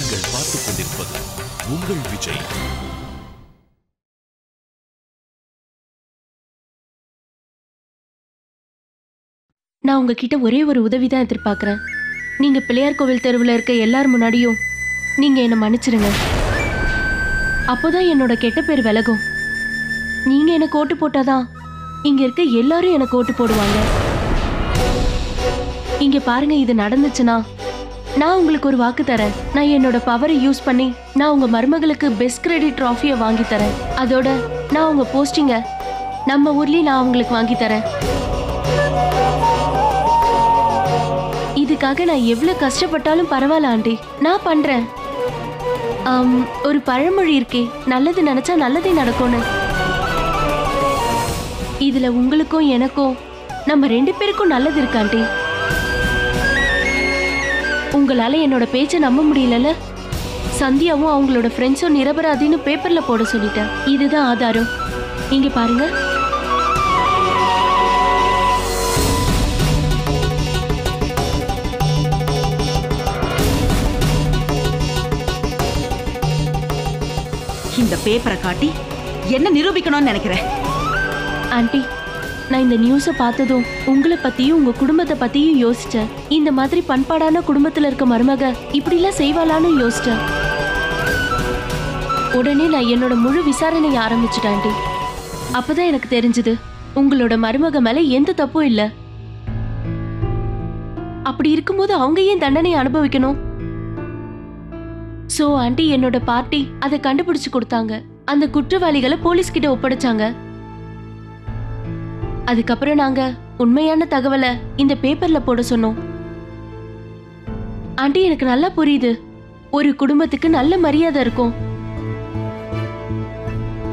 நீங்கள் பார்த்துக் கொண்டிருப்பது உங்கள் விஜய். நான் உங்ககிட்ட ஒரே ஒரு உதவி தான் எதிர்பார்க்கிறேன். நீங்க பிள்ளையார் கோவில் தெருவில் இருக்க எல்லார் முன்னாடியும் நீங்க என்னை மன்னிச்சிருங்க. அப்போதான் என்னோட கெட்ட பேர் விலகும். நீங்க எனக்கு ஓட்டு போட்டாதான் இங்க இருக்க எல்லாரும் எனக்கு ஓட்டு போடுவாங்க. இங்க பாருங்க, இது நடந்துச்சுன்னா நான் உங்களுக்கு ஒரு வாக்கு தரேன். நான் என்னோட பவரை யூஸ் பண்ணி நான் உங்க மருமகளுக்கு பெஸ்ட் கிரெடிட் ட்ராஃபியை வாங்கி தரேன். அதோட நான் உங்க போஸ்டிங்க நம்ம ஊர்லயே நான் உங்களுக்கு வாங்கி தரேன். இதுக்காக நான் எவ்வளவு கஷ்டப்பட்டாலும் பரவாயில்ல ஆண்டி, நான் பண்றேன். ஒரு பழமொழி இருக்கே, நல்லது நினைச்சா நல்லதே நடக்கும்னு. இதுல உங்களுக்கும் எனக்கும் நம்ம 2 பேருக்கும் நல்லது இருக்கு ஆண்டி. உங்களால என்னோட பேச்சை நம்ப முடியலல. சந்தியாவும் அவங்களோட ஃப்ரெண்ட்ஸும் நிரபராதின்னு பேப்பர்ல போட சொல்லிட்டேன். இதுதான் ஆதாரம். இங்க பாருங்க. இந்த பேப்பரை காட்டி என்ன நிரூபிக்கணும்னு நினைக்கிறேன்? ஆண்டி, நான் இந்த நியூஸை பார்த்ததும் உங்களை பத்தியும் உங்க குடும்பத்தை பத்தியும் யோசிச்சேன். இந்த மாதிரி பண்பாடான குடும்பத்துல இருக்க மருமக இப்படிலாம் செய்வாளான்னு யோசிச்சேன். உடனே நான் என்னோட முழு விசாரணையை ஆரம்பிச்சுட்டேன் ஆண்டி. அப்பதான் எனக்கு தெரிஞ்சது உங்களோட மருமக மேல எந்த தப்பும் இல்ல. அப்படி இருக்கும்போது அவங்க ஏன் தண்டனை அனுபவிக்கணும்? சோ ஆண்டி, என்னோட பார்ட்டி அதை கண்டுபிடிச்சு கொடுத்தாங்க. அந்த குற்றவாளிகளை போலீஸ் கிட்ட ஒப்படைச்சாங்க. அதுக்கப்புறம் நாங்க உண்மையான தகவலை இந்த பேப்பர்ல போட சொன்னோம். ஆண்டி, எனக்கு நல்லா புரியுது, ஒரு குடும்பத்துக்கு நல்ல மரியாதை இருக்கும்.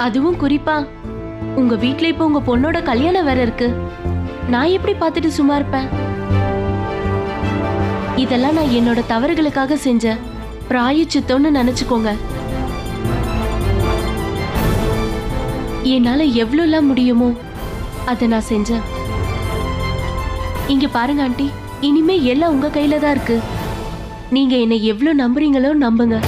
அதுவும் குறிப்பா உங்க வீட்ல இப்ப உங்க பொண்ணோட கல்யாணம் வேற இருக்கு. நான் எப்படி பார்த்துட்டு சும்மா இருப்பேன்? இதெல்லாம் நான் என்னோட தவறுகளுக்காக செஞ்ச பிராயச்சித்தம்னு நினைச்சுக்கோங்க. என்னால எவ்வளவுலாம் முடியுமோ அதை நான் செஞ்சேன். இங்க பாருங்க ஆண்டி, இனிமே எல்லாம் உங்க கையில தான் இருக்கு. நீங்க என்னை எவ்வளவு நம்புறீங்களோ நம்புங்க.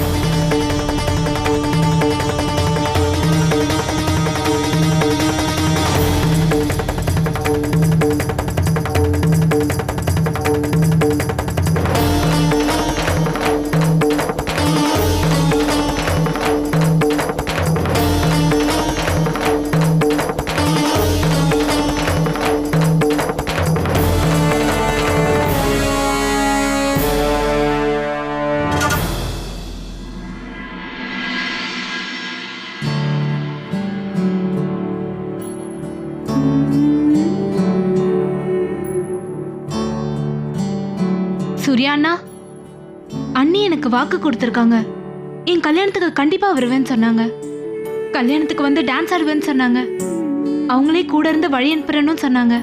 சூர்யா அண்ணா, அண்ணி எனக்கு வாக்கு கொடுத்துருக்காங்க. என் கல்யாணத்துக்கு கண்டிப்பா வருவேன்னு சொன்னாங்க. கல்யாணத்துக்கு வந்து டான்ஸ் ஆடுவேன்னு சொன்னாங்க. அவங்களே கூட இருந்து வழி அனுப்புறேன்னு சொன்னாங்க.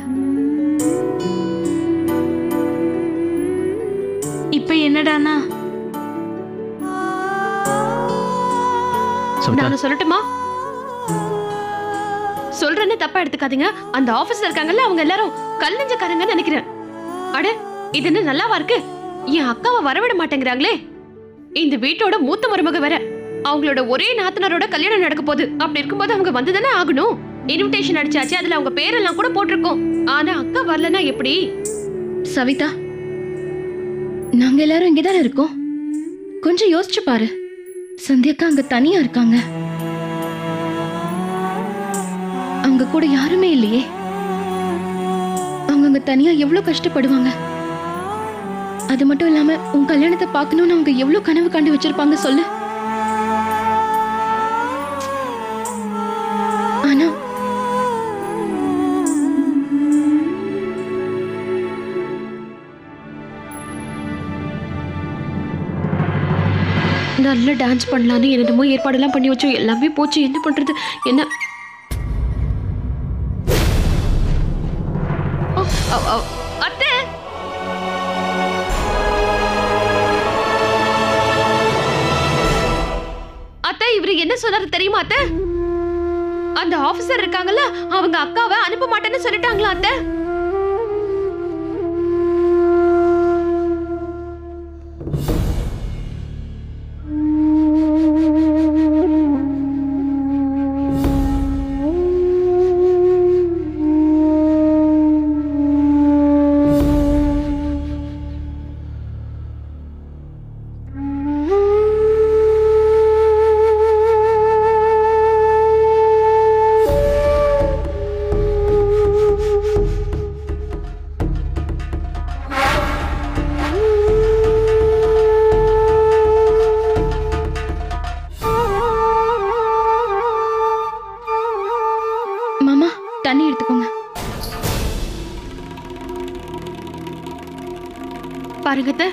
இப்ப என்னடானா? நான் சொல்லட்டுமா? சொல்றேன்னு தப்பா எடுத்துக்காதீங்க. அந்த ஆபீஸ்ல இருக்காங்கல்ல, அவங்க எல்லாரும் கல்லஞ்சக்காரங்கன்னு நினைக்கிறேன். அட, இது என்ன நல்லாவா இருக்கு? என் அக்காவை வரவிட மாட்டேங்கிறாங்களே. இந்த வீட்டோட மூத்த மருமக வேற. அவங்களோட ஒரே நாத்தனாரோட கல்யாணம் நடக்க போகுது. அப்படி இருக்கும்போது அவங்க வந்துதானே ஆகணும். இன்விடேஷன் அடிச்சாச்சு, அதுல அவங்க பேரெல்லாம் கூட போட்டிருக்கோம். ஆனா அக்கா வரலன்னா எப்படி? சவிதா, நாங்க எல்லாரும் இங்கதானே இருக்கோம். கொஞ்சம் யோசிச்சு பாரு. சந்தியாக்கா அங்க தனியா இருக்காங்க. அவங்க கூட யாருமே இல்லையே. அவங்க அங்க தனியா எவ்வளவு கஷ்டப்படுவாங்க. அது மட்டும் இல்லாம உன் கல்யாணத்தை பார்க்கணும்னு அவங்க எவ்வளவு கனவு கண்டு வச்சிருப்பாங்க சொல்லு. ஆனா நல்லா டான்ஸ் பண்ணலான்னு என்னமோ ஏற்பாடெல்லாம் பண்ணி வச்சோம். எல்லாமே போச்சு. என்ன பண்றது? என்ன அத்தை, அத்தை இவரு என்ன சொன்னாரு தெரியுமா அத்தை? அந்த ஆபீசர் இருக்காங்கல்ல, அவங்க அக்காவை அனுப்ப மாட்டேன்னு சொல்லிட்டாங்களா அத்தை? பாருங்க அத்தை,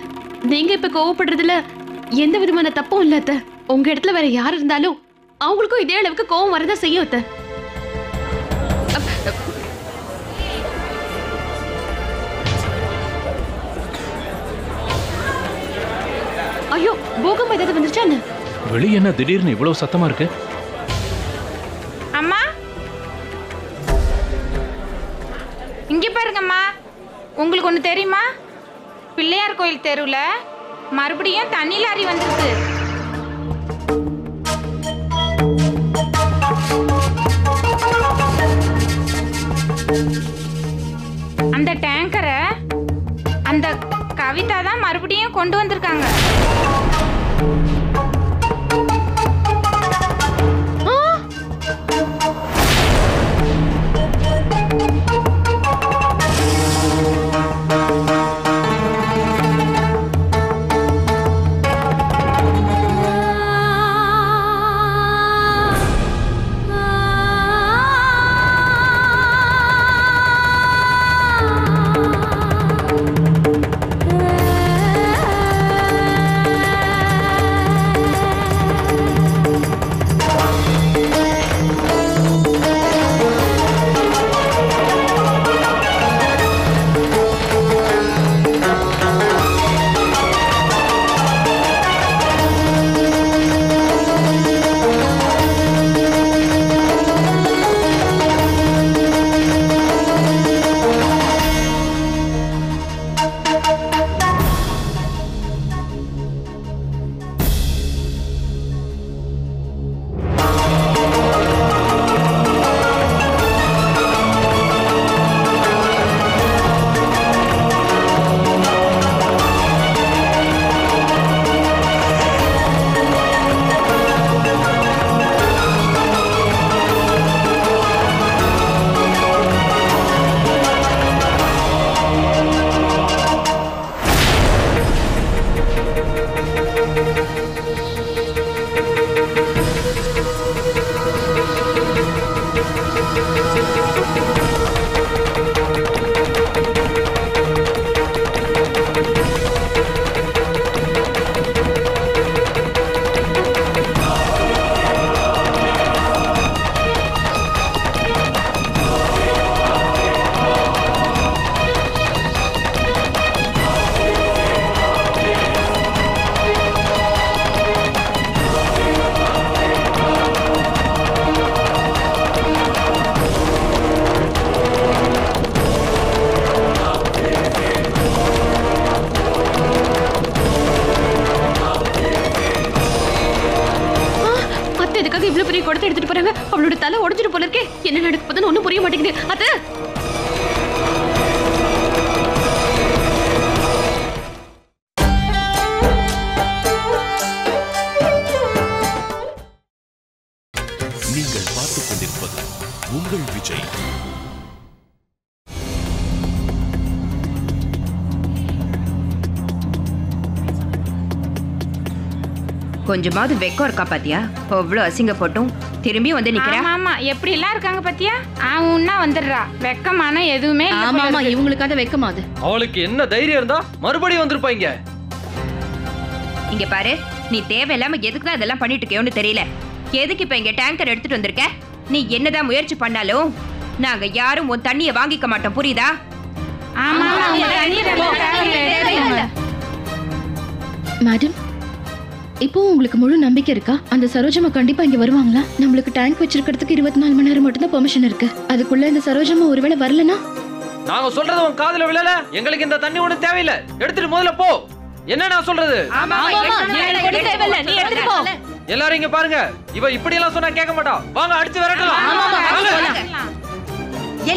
நீங்க இப்ப கோவப்படுறதுல எந்த விதமான தப்பும் இல்ல அத்தை. உங்க இடத்துல வேற யார் இருந்தாலும் அவங்களுக்கும் இதே அளவுக்கு கோவம் வரதா செய்யும் அத்தை. ஐயோ, பூகம்பம் ஏதாவது வந்துருச்சா என்ன? வெளியே என்ன திடீர்னு இவ்வளவு சத்தமா இருக்கு? அம்மா இங்க பாருங்கம்மா, உங்களுக்கு ஒண்ணு தெரியுமா? பிள்ளையார் கோயில் தெருவுல மறுபடியும் தண்ணி லாரி வந்திருக்கு. அந்த டேங்கரை அந்த கவிதா தான் மறுபடியும் கொண்டு வந்திருக்காங்க. எடுத்துட்டு போறாங்க. அவளோட தலை உடைஞ்சிட்டு போல இருக்கே. என்ன நடக்க போகுதுன்னு ஒண்ணும் புரிய மாட்டேங்குது. அத்தை, நீங்கள் பார்த்துக் கொண்டிருப்பது உங்கள் விஜய். கொஞ்சமாவது வெக்கம் இருக்கா பாத்தியா? அவ்வளவு அசிங்க போட்டும் திரும்பி வந்து நிக்கிறா. ஆமா, எப்படி எல்லாம் இருக்காங்க பாத்தியா? உன்னா வந்துடுறா. வெக்கமான எதுவுமே இல்ல. ஆமா ஆமா, இவங்களுக்காக வெக்கமா அது? அவளுக்கு என்ன தைரியம் இருந்தா மறுபடியும் வந்திருப்பாங்க. இங்க பாரு, நீ தேவையில்லாம எதுக்கு தான் இதெல்லாம் பண்ணிட்டு இருக்கேன்னு தெரியல. எதுக்கு இப்ப இங்க டேங்கர் எடுத்துட்டு வந்திருக்க? நீ என்னதான் முயற்சி பண்ணாலும் நாங்க யாரும் உன் தண்ணியை வாங்கிக்க மாட்டோம், புரியுதா? மேடம், இப்போ உங்களுக்கு முழு நம்பிக்கை இருக்கா? அந்த சரோஜமா கண்டிப்பா இங்க வருவாங்களா? நம்மளுக்கு டேங்க் வச்சிருக்கிறதுக்கு 24 மணி நேரம் மட்டும் தான் பெர்மிஷன் இருக்கு. அதுக்குள்ள இந்த சரோஜமா ஒருவேளை வரலனா? நாங்க சொல்றது உன் காதுல விழல. எங்களுக்கு இந்த தண்ணி ஒண்ணு தேவையில்லை. எடுத்துட்டு முதல்ல போ. என்ன நான் சொல்றது? எல்லாரும் இங்க பாருங்க. இவ இப்படி எல்லாம் சொன்னா கேட்க மாட்டா. வாங்க அடிச்சு விரட்டலாம்.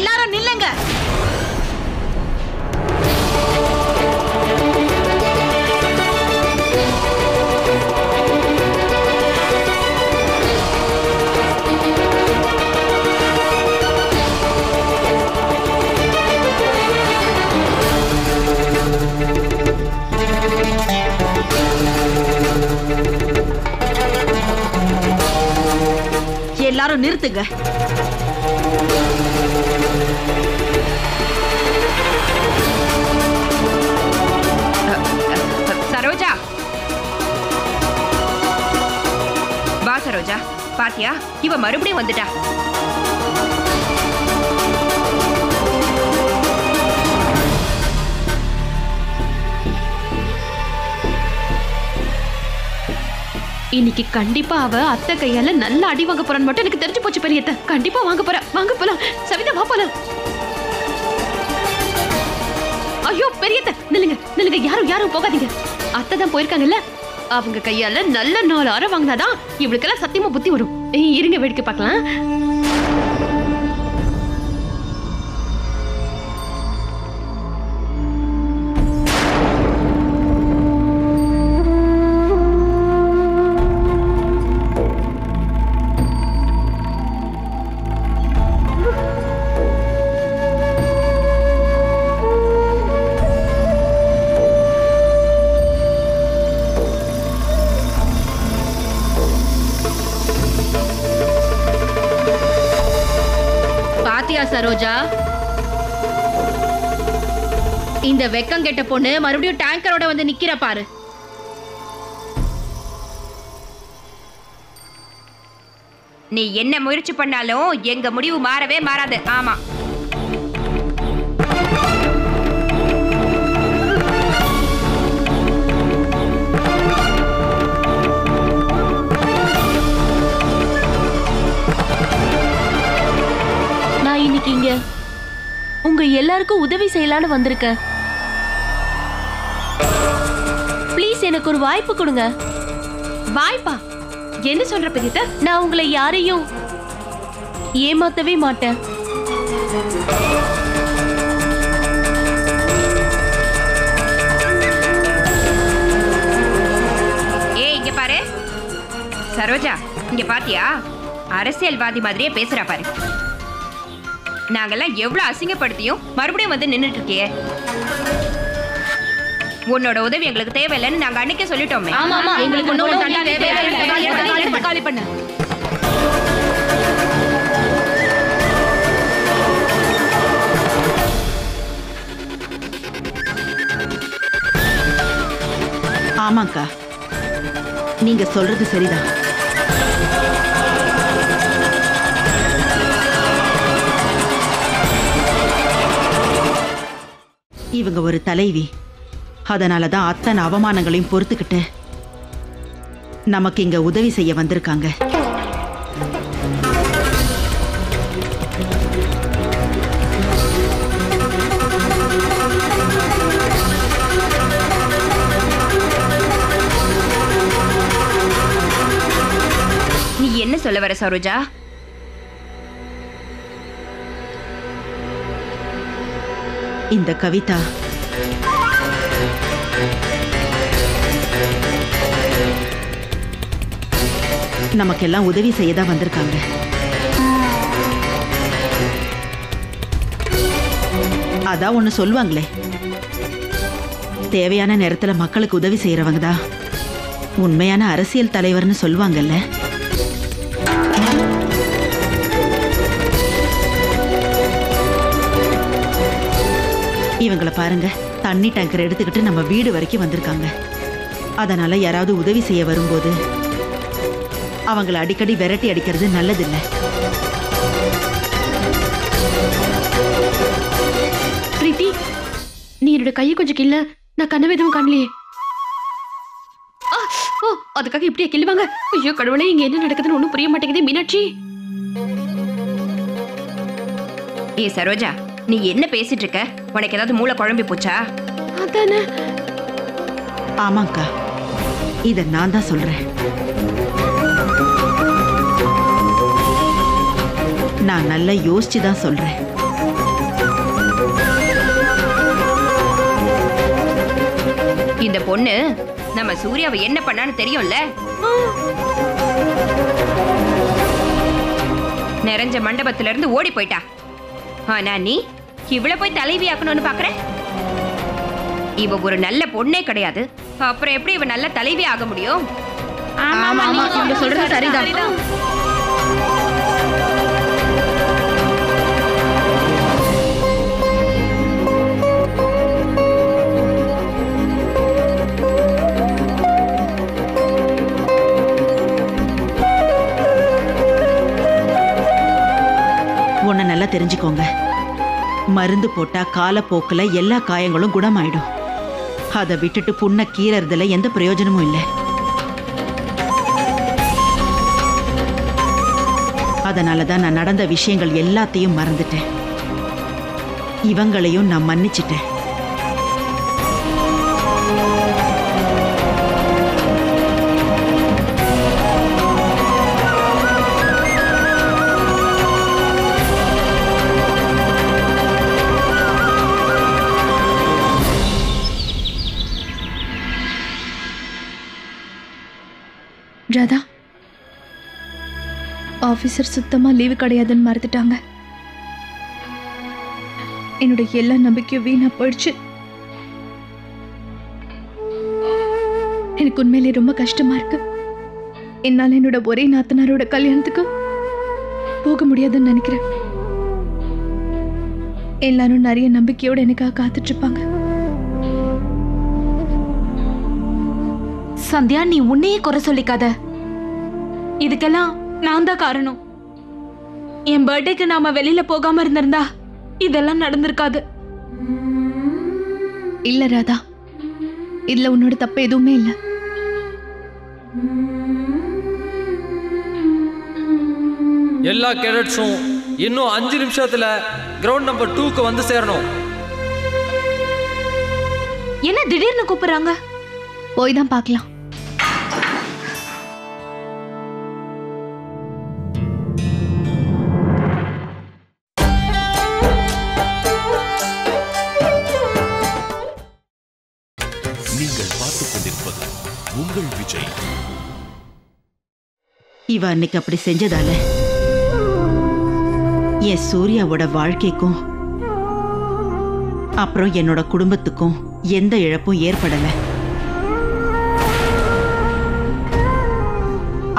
எல்லாரும் நில்லுங்க. எல்லாரும் நிறுத்துங்க. பாத்தியா, இவ மறுபடியும் வந்துட்டா. இன்னைக்கு கண்டிப்பா அவ அத்தை கையால நல்ல அடி வாங்க போறான்னு மட்டும் எனக்கு தெரிஞ்சு போச்சு பெரியத்த. கண்டிப்பா வாங்க போறா. வாங்க போலாம். சவிதா வா போலாம். ஐயோ பெரியத்த, நில்லுங்க நில்லுங்க, யாரும் போகாதீங்க. அத்தை தான் போயிருக்காங்கல்ல, அவங்க கையால நல்ல 4 அரை வாங்கினாதான் இவளுக்கெல்லாம் சத்தியமா புத்தி வரும். இருங்க வேடிக்கை பார்க்கலாம். சரோஜா, இந்த வெக்கம் கெட்ட பொண்ணு மறுபடியும் டேங்கரோட வந்து நிக்கிற பாரு. நீ என்ன முயற்சி பண்ணாலும் எங்க முடிவு மாறவே மாறாது. ஆமா, இன்னைக்கு இங்க உங்க எல்லாருக்கும் உதவி செய்யலான்னு வந்திருக்கேன். ப்ளீஸ் எனக்கு ஒரு வாய்ப்பு கொடுங்க. வாய்ப்பா? என்ன சொல்ற பெரியத்த? நான் உங்களை யாரையும் ஏமாத்தவே மாட்டேன். இங்க பாரு சரோஜா, இங்க பாத்தியா, அரசியல்வாதி மாதிரியே பேசுறா பாரு. நாங்கெல்லாம் எவ்வளவு அசிங்கப்படுத்தியும் மறுபடியும் வந்து நின்னுட்டு இருக்கியே. உன்னோட உதவி எங்களுக்கு தேவையில்லைன்னு நாங்க அன்னைக்கே சொல்லிட்டோமே. ஆமாக்கா, நீங்க சொல்றது சரிதான். இவங்க ஒரு தலைவி, அதனாலதான் அத்தனை அவமானங்களையும் பொறுத்துக்கிட்டு நமக்கு இங்க உதவி செய்ய வந்திருக்காங்க. நீ என்ன சொல்ல வர சரோஜா? இந்த கவிதா நமக்கெல்லாம் உதவி செய்யதான் வந்திருக்காங்க. அதான் ஒண்ணு சொல்லுவாங்களே, தேவையான நேரத்துல மக்களுக்கு உதவி செய்யறவங்க தான் உண்மையான அரசியல் தலைவர்னு சொல்லுவாங்கல்ல. இவங்களை பாருங்க, தண்ணி டேங்கர் எடுத்துக்கிட்டு நம்ம வீடு வரைக்கும் வந்திருக்காங்க. அதனால யாராவது உதவி செய்ய வரும்போது அவங்களை அடிக்கடி விரட்டி அடிக்கிறது நல்லதில்லை. பிரீத்தி, நீ என்னோட கையை கொஞ்சம் கிள்ள. நான் கனவு எதுவும் காணலையே. அதுக்காக இப்படியே கிள்ளுவாங்க? ஐயோ கடவுளே, இங்க என்ன நடக்குதுன்னு ஒண்ணும் புரிய மாட்டேங்குது. மீனாட்சி. சரோஜா, நீ என்ன பேசிட்டு இருக்க? உனக்கு ஏதாவது மூளை குழம்பி போச்சா? அதானே. ஆமாக்கா, இத நான் தான் சொல்றேன். நான் நல்லா யோசிச்சுதான் சொல்றேன். இந்த பொண்ணு நம்ம சூர்யாவை என்ன பண்ணான்னு தெரியும்ல. நிறைஞ்ச மண்டபத்துல இருந்து ஓடி போயிட்டா. ஆனா நீ இவ்வளவு போய் தலைவி ஆக்கணும்னு பாக்குற? இவ ஒரு நல்ல பொண்ணே கிடையாது. அப்புறம் எப்படி இவ நல்ல தலைவி ஆக முடியும்? ஆமா, நீங்க சொல்றது சரிதான். தெரிஞ்சுக்கோங்க. மருந்து போட்டா காலப்போக்குல எல்லா காயங்களும் குணமாயிடும். அதை விட்டுட்டு புண்ணை கீறறதுல எந்த பிரயோஜனமும் இல்லை. அதனாலதான் நான் நடந்த விஷயங்கள் எல்லாத்தையும் மறந்துட்டேன். இவங்களையும் நான் மன்னிச்சிட்டேன். ராதா, ஆபீசர் சுத்தமா லீவு கிடையாதுன்னு மறந்துட்டாங்க. என்னோட எல்லா நம்பிக்கையும் வீணா போயிடுச்சு. எனக்கு உண்மையிலே ரொம்ப கஷ்டமா இருக்கு. என்னால என்னோட ஒரே நாத்தனாரோட கல்யாணத்துக்கு போக முடியாதுன்னு நினைக்கிறேன். எல்லாரும் நிறைய நம்பிக்கையோட எனக்காக காத்துட்டு இருப்பாங்க. சந்தியா, நீ உன்னையே குறை சொல்லிக்காத. இதுக்கெல்லாம் நான் தான் காரணம். என் பர்த்டேக்கு நாம வெளியில போகாம இருந்திருந்தா இதெல்லாம் நடந்திருக்காது. இல்ல ராதா, இதுல உன்னோட தப்பு எதுவுமே இல்ல. எல்லா கேடட்ஸும் இன்னும் 5 நிமிஷத்துல கிரவுண்ட் நம்பர் 2க்கு வந்து சேரணும். என்ன திடீர்னு கூப்பிடுறாங்க? போய் தான் பார்க்கலாம். நீங்கள் பார்த்துக் கொண்டிருப்பது உங்கள் விஜய். இவ அன்னைக்கு அப்படி செஞ்சதால என் சூர்யாவோட வாழ்க்கைக்கும் அப்புறம் என்னோட குடும்பத்துக்கும் எந்த இழப்பும் ஏற்படல.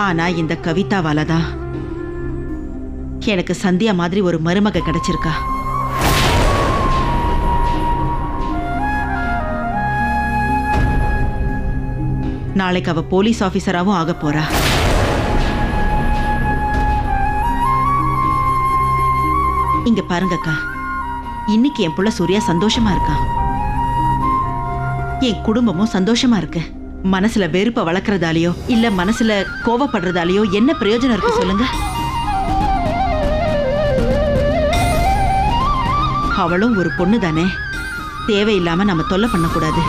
ஆனா இந்த கவிதாவால தான் எனக்கு சந்தியா மாதிரி ஒரு மருமக கிடைச்சிருக்கா. நாளைக்கு அவ போலீஸ் ஆபீசராவும் ஆக போறா. இங்க பாருங்கக்கா, இன்னைக்கு என் புள்ள சூர்யா சந்தோஷமா இருக்கா. என் குடும்பமும் சந்தோஷமா இருக்கு. மனசுல வெறுப்ப வளர்க்கறதாலேயோ இல்ல மனசுல கோவப்படுறதாலேயோ என்ன பிரயோஜனம் இருக்கு சொல்லுங்க? அவளும் ஒரு பொண்ணு தானே, தேவையில்லாம நம்ம தொல்லை பண்ணக்கூடாது.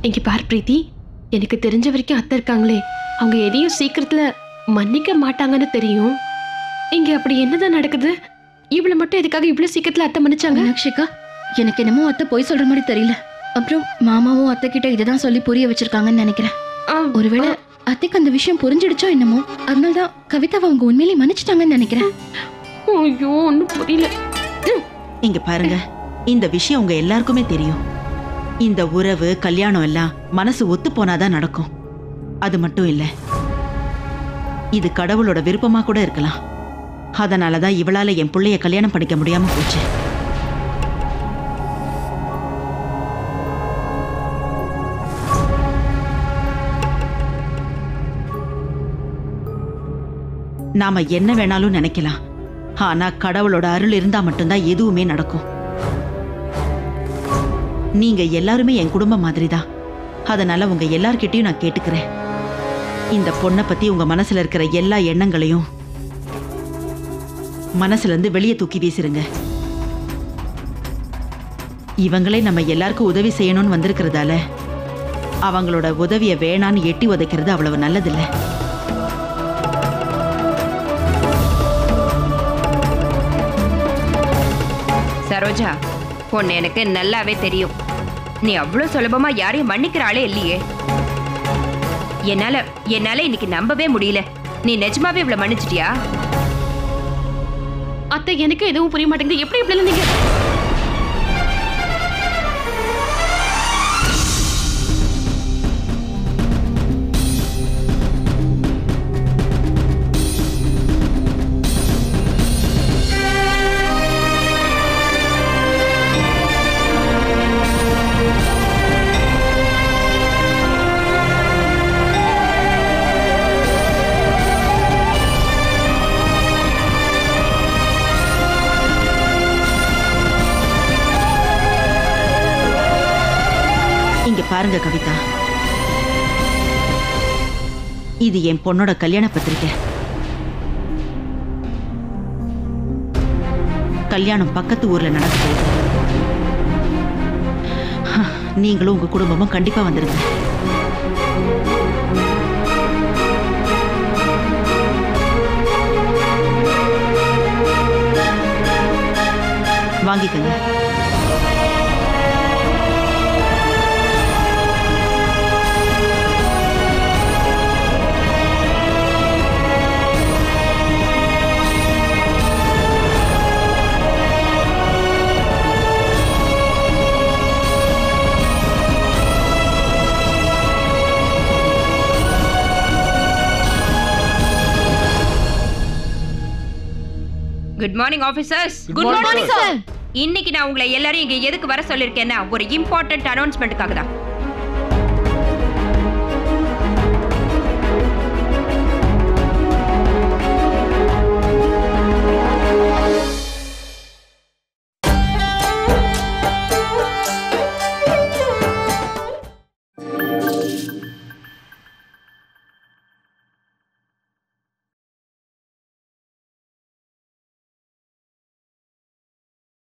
இங்க பார் பிரீத்தி, எனக்கு தெரிஞ்ச வரைக்கும் அத்தை இருக்காங்களே, அவங்க எதையும் சீக்கிரத்துல மன்னிக்க மாட்டாங்கன்னு தெரியும். இங்க அப்படி என்னதான் நடக்குது? இவ்வளவு மட்டும் எதுக்காக இவ்வளவு சீக்கிரத்துல அத்தை மன்னிச்சாங்க? மீனாட்சிக்கா, எனக்கு என்னமோ அத்தை போய் சொல்ற மாதிரி தெரியல. அப்புறம் மாமாவும் அத்தை கிட்ட இததான் சொல்லி புரிய வச்சிருக்காங்கன்னு நினைக்கிறேன். ஒருவேளை அத்தைக்கு அந்த விஷயம் புரிஞ்சிடுச்சோ என்னமோ, அதனாலதான் கவிதாவை அவங்க உண்மையிலேயே மன்னிச்சிட்டாங்கன்னு நினைக்கிறேன். ஐயோ, ஒன்னும் புரியல. இங்க பாருங்க, இந்த விஷயம் உங்க எல்லாருக்குமே தெரியும். இந்த உறவு கல்யாணம் எல்லாம் மனசு ஒத்து போனாதான் நடக்கும். அது மட்டும் இல்ல, இது கடவுளோட விருப்பமா கூட இருக்கலாம். அதனாலதான் இவளால என் பிள்ளைய கல்யாணம் பண்ணிக்க முடியாம போச்சு. நாம என்ன வேணாலும் நினைக்கலாம், ஆனா கடவுளோட அருள் இருந்தா மட்டும்தான் எதுவுமே நடக்கும். நீங்க எல்லாருமே என் குடும்பம் மாதிரிதான். அதனால உங்க எல்லார்கிட்டயும் நான் கேட்டுக்கிறேன், இந்த பொண்ணை பத்தி உங்க மனசுல இருக்கிற எல்லா எண்ணங்களையும் மனசுல இருந்து வெளியே தூக்கி வீசிருங்க. இவங்களே நம்ம எல்லாருக்கும் உதவி செய்யணும்னு வந்திருக்கிறதால அவங்களோட உதவியை வேணான்னு எட்டி உதைக்கிறது அவ்வளவு நல்லதில்லை. சரோஜா, பொண்ணு எனக்கு நல்லாவே தெரியும். நீ அவ்வளவு சுலபமா யாரையும் மன்னிக்கிற ஆளே இல்லையே. என்னால இன்னைக்கு நம்பவே முடியல. நீ நிஜமாவே இவ்வளவு மன்னிச்சிட்டியா? அத்தை, எனக்கு எதுவும் புரிய மாட்டேங்குது. எப்படி இப்படி நீங்க? இங்க பாருங்க கவிதா, இது என் பொண்ணோட கல்யாண பத்திரிக்கை. கல்யாணம் பக்கத்து ஊர்ல நடக்க போகுது. நீங்களும் உங்க குடும்பமும் கண்டிப்பா வந்துருங்க. வாங்கிக்கங்க. Good morning officers. Good morning, sir. இன்னைக்கு நான் உங்களை எல்லாரும் இங்க எதுக்கு வர சொல்லிருக்கேன்னா ஒரு இம்பார்ட்டன்ட் அனௌன்ஸ்மெண்ட்டுக்காக தான்.